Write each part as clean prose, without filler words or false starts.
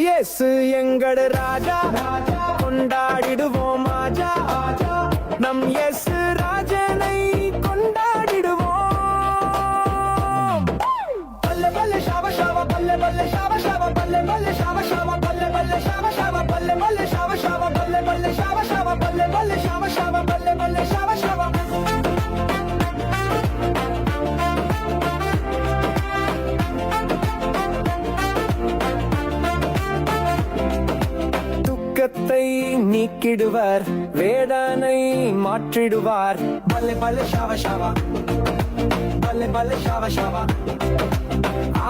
இயேசு எங்கட ராஜா, கொண்டாடிடுவோம் ஆஜா, நம் இயேசு ராஜனை கொண்டாடிடுவோம். பல்லே பல்லே ஷாவ ஷாவ, பல்லே பல்லே ஷாவ ஷாவ, பல்லே பல்லே ஷாவ ஷாவ, பல்லே பல்லே ஷாவ ஷாவ, பல்லே பல்லே ஷாவ ஷாவ, பல்லே பல்லே ஷாவ ஷாவ, பல்லே பல்லே ஷாவ ஷாவ, பல்லே பல்லே ஷாவ ஷாவ. துக்கத்தை நீக்கிடுவார், வேதனை மாற்றிடுவார். பல்லே பல்லே ஷாவ ஷாவ, பல்லே பல்லே ஷாவ ஷாவ.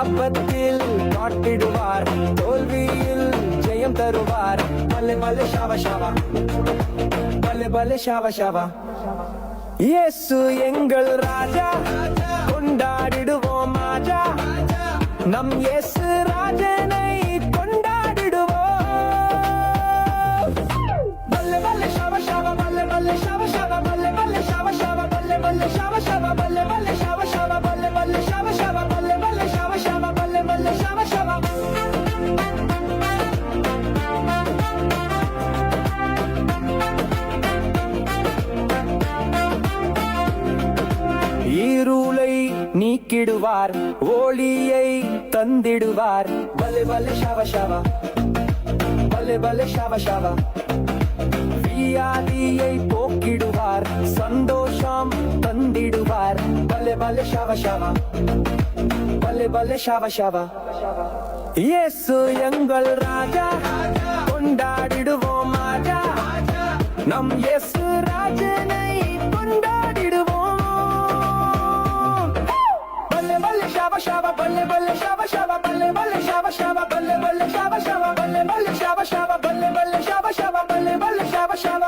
ஆபத்தில் காட்டிடுவார், தோல்வியில் ஜெயம் தருவார். பல்லே பல்லே ஷாவ ஷாவ, பல்லே பல்லே ஷாவ ஷாவ. இயேசு எங்கள் ராஜா, கொண்டாடிடுவோம் ஆஜா, நம் இயேசு ராஜனை கொண்டாடிடுவோம். பல்லே பல்லே ஷாவ ஷாவ, பல்லே பல்லே ஷாவ ஷாவ, பல்லே பல்லே ஷாவ ஷாவ, பல்லே பல்லே ஷாவ ஷாவ, பல்லே பல்லே ஷாவ ஷாவ, பல்லே பல்லே ஷாவ ஷாவ, பல்லே பல்லே ஷாவ ஷாவ, பல்லே பல்லே ஷாவ ஷாவ. இருளை நீக்கிடுவார், ஒளியை தந்திடுவார். பல்லே பல்லே ஷாவ ஷாவ, பல்லே பல்லே ஷாவ ஷாவ. வியாதியை போக்கிடுவார், சந்தோஷம் தந்திடுவார். பல்லே பல்லே ஷாவ ஷாவ, பல்லே பல்லே ஷாவ ஷாவ. இயேசு எங்கள் ராஜா, கொண்டாடிடுவோம் ஆஜா, நம் இயேசு ராஜனை கொண்டாடிடுவோம். பல்லே பல்லே ஷாவ ஷாவ, பல்லே பல்லே ஷாவ ஷாவ, பல்லே பல்லே ஷாவ ஷாவ, பல்லே பல்லே ஷாவ ஷாவ, பல்லே பல்லே ஷாவ ஷாவ, பல்லே பல்லே ஷாவ ஷாவ, பல்லே பல்லே ஷாவ ஷாவ.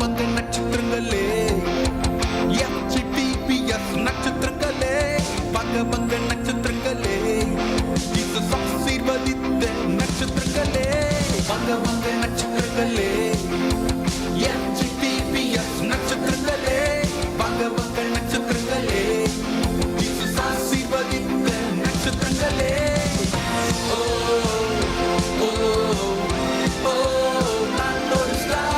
பங்க நட்சத்திரங்களே, FGTPS நட்சத்திரங்களே, பங்க நட்சத்திரங்களே, இது ஆசீர்வதித்த நட்சத்திரங்களே. பங்க நட்சத்திரங்களே, FGTPS நட்சத்திரங்களே, பங்க நட்சத்திரங்களே, இது ஆசீர்வதித்த நட்சத்திரங்களே. ஓ ஓ ஓ, நான் ஒரு ஸ்டார்.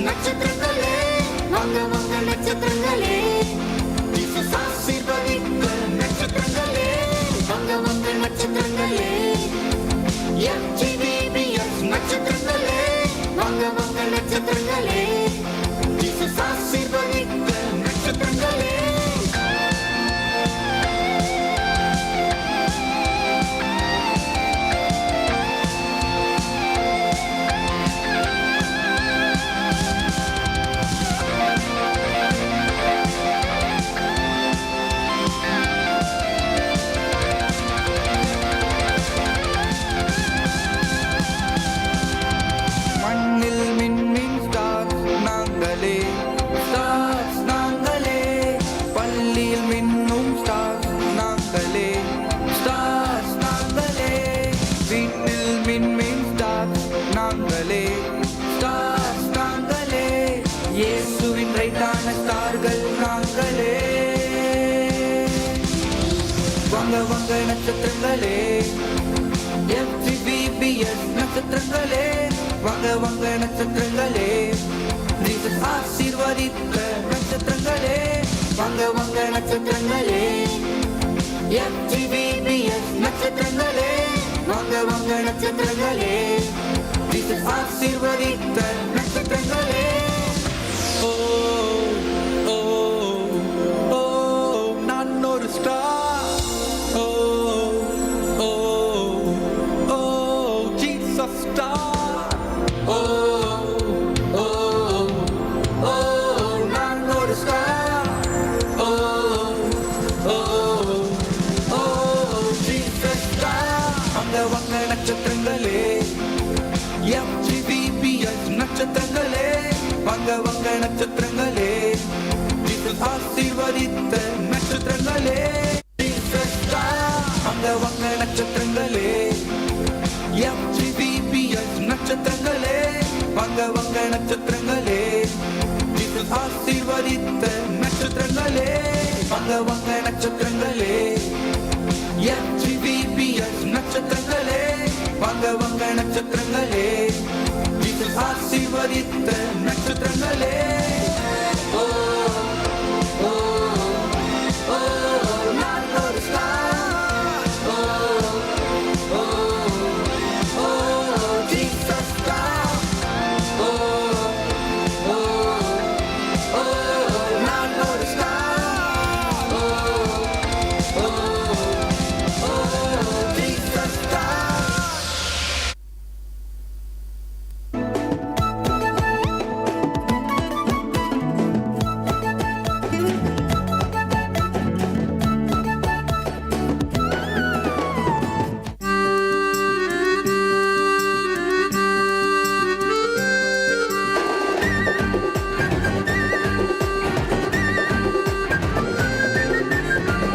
நட்சத்திரங்களே, வாங்க வாங்க நட்சத்திரங்களே, ஜீசஸ் ஆசீர்வதித்த நட்சத்திரங்களே. வாங்க வாங்க நட்சத்திரங்களே, FGTPS நட்சத்திரங்களே, வாங்க வாங்க நட்சத்திரங்களே, ஜீசஸ் ஆசீர்வதித்த நட்சத்திரங்களே. நட்சத்திரங்களே FGBBS நட்சத்திரங்களே வாங்க வாங்க நட்சத்திரங்களே ஜீசஸ் ஆசீர்வதித்த நட்சத்திரங்களே வாங்க வாங்க நட்சத்திரங்களே FGBBS நட்சத்திரங்களே வாங்க வாங்க நட்சத்திரங்களே ஜீசஸ் ஆசீர்வதித்த நட்சத்திரங்களே ஓ ஓ ஓ நான் ஒரு ஸ்டார் ஓ ஓ ஓ ஜீசஸ் ஸ்டார் ஓ ஓ ஓ நான் ஒரு ஸ்டார் ஓ ஓ ஓ ஜீசஸ் ஸ்டார் வாங்க வாங்க நட்சத்திரங்களே FGBBS நட்சத்திரங்களே வாங்க வாங்க நட்சத்திரங்களே ஜீசஸ் ஆசீர்வதித்த நட்சத்திரங்களே ஜீசஸ் ஸ்டார் வாங்க வாங்க நட்சத்திரங்களே FGBBS நட்சத்திரங்களே வாங்க வாங்க நட்சத்திரங்களே ஜீசஸ் ஆசீர்வதித்த நட்சத்திரங்களே வாங்க வாங்க நட்சத்திரங்களே FGBBS நட்சத்திரங்களே வாங்க வாங்க நட்சத்திரங்களே ஜீசஸ் ஆசீர்வதித்த நட்சத்திரங்களே ஓ ஓ ஓ நான் ஒரு ஸ்டார் ஓ ஓ ஓ ஜீசஸ் ஸ்டார் ஓ ஓ ஓ நான் ஒரு ஸ்டார் ஓ ஓ ஓ Jesus star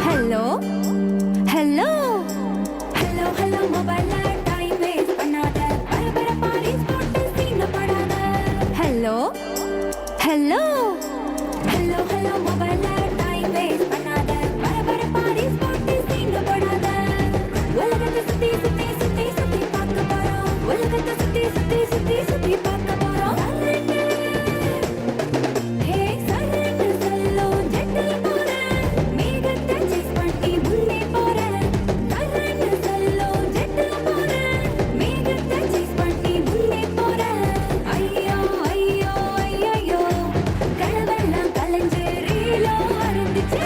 hello hello hello hello மொபைல்ல டைம் வேஸ்ட் பண்ணாத பரபரப்பா ரீல்ஸ் போட்டு சீன படாத ஹலோ ஹலோ ஹலோ ஹலோ மொபைல்ல டைம் வேஸ்ட் பண்ணாத பரபரப்பா ரீல்ஸ் போட்டு சீன படாத உலகத்தை சுத்தி சுத்தி சுத்தி சுத்தி பார்க்க போறோம் உலகத்தை சுத்தி சுத்தி சுத்தி சுத்தி பார்க்க போறோம் ஹே சரண்டு செல்லோ ஜெட்டில் போறேன் மேகத்தை சேஸ் பண்ணி முன்னே போறேன் சரண்டு செல்லோ ஜெட்டில் போறேன் மேகத்தை சேஸ் பண்ணி முன்னே போறேன் ஐயோ ஐயோ ஐயோ கனவெல்லாம் கலைஞ்சு ரீலோ அருந்துச்சு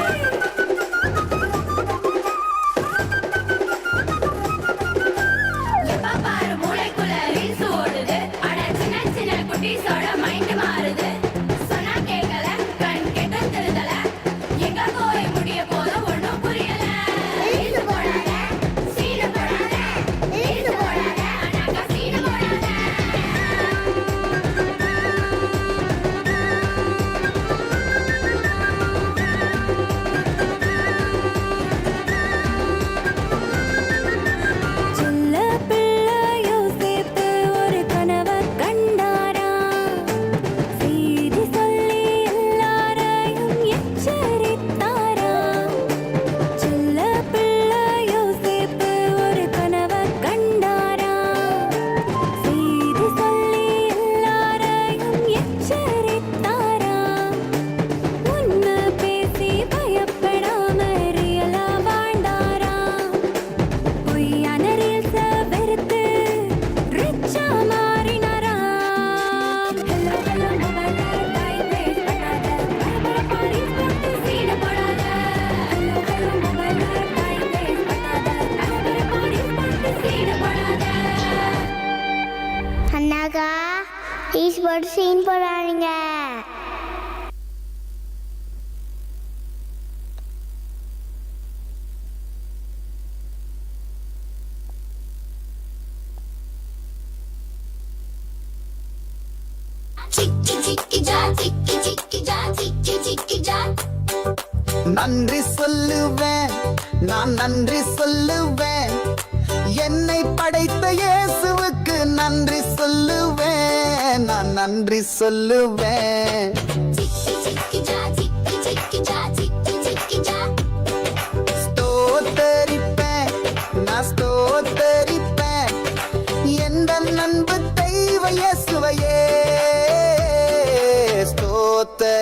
எப்ப பாரு மூளைக்குள்ள ரீல்ஸ் ஓடுது அட சின்ன சின்ன குட்டீஸோட மைண்ட் மாறுது சொன்னா கேட்கல கண் கெட்ட திருதல எங்க போய் முடிய போத ஒண்ணும் புரியல ரீல்ஸ் போடாத சீன போடாத ரீல்ஸ் போடாத அண்ணாக்கா சீன போடாத சின்ன பிள்ளை யோசிப்பு ஒரு கனவை கண்டாரா செய்தி சொல்லி எல்லாரையும் எச்சரித்தாரா சின்ன பிள்ளை யோசிப்பு ஒரு கனவை கண்டாரா செய்தி சொல்லி எல்லாரையும் எச்சரித்தாரா உன்னை பேசி பயப்படாம ரியலா வாழ்ந்தாரா பொய்யான ரீல்ஸ வெறுத்து ரிச்சா மாறினாரா ஹலோ ஹலோ மொபைல்ல டைம் வேஸ்ட் பண்ணாத பரபரப்பா ரீல்ஸ் போட்டு சீன போடாத ஹலோ ஹலோ மொபைல்ல டைம் வேஸ்ட் பண்ணாத பரபரப்பா ரீல்ஸ் போட்டு சீன போடாத அண்ணாக்கா ரீல்ஸ் போட்டு சீன் போடாதீங்க. சிக்கி சிக்கி ஜா சிக்கி சிக்கி ஜா சிக்கி சிக்கி ஜா நன்றி சொல்லுவேன், நான் நன்றி சொல்லுவேன். என்னை படைத்த இயேசுவுக்கு நன்றி சொல்லுவேன், நான் நன்றி சொல்லுவேன். சிக்கி சிக்கி ஜா சிக்கி சிக்கி ஜா சிக்கி சிக்கி ஜா ஸ்தோத்தரிப்பேன்,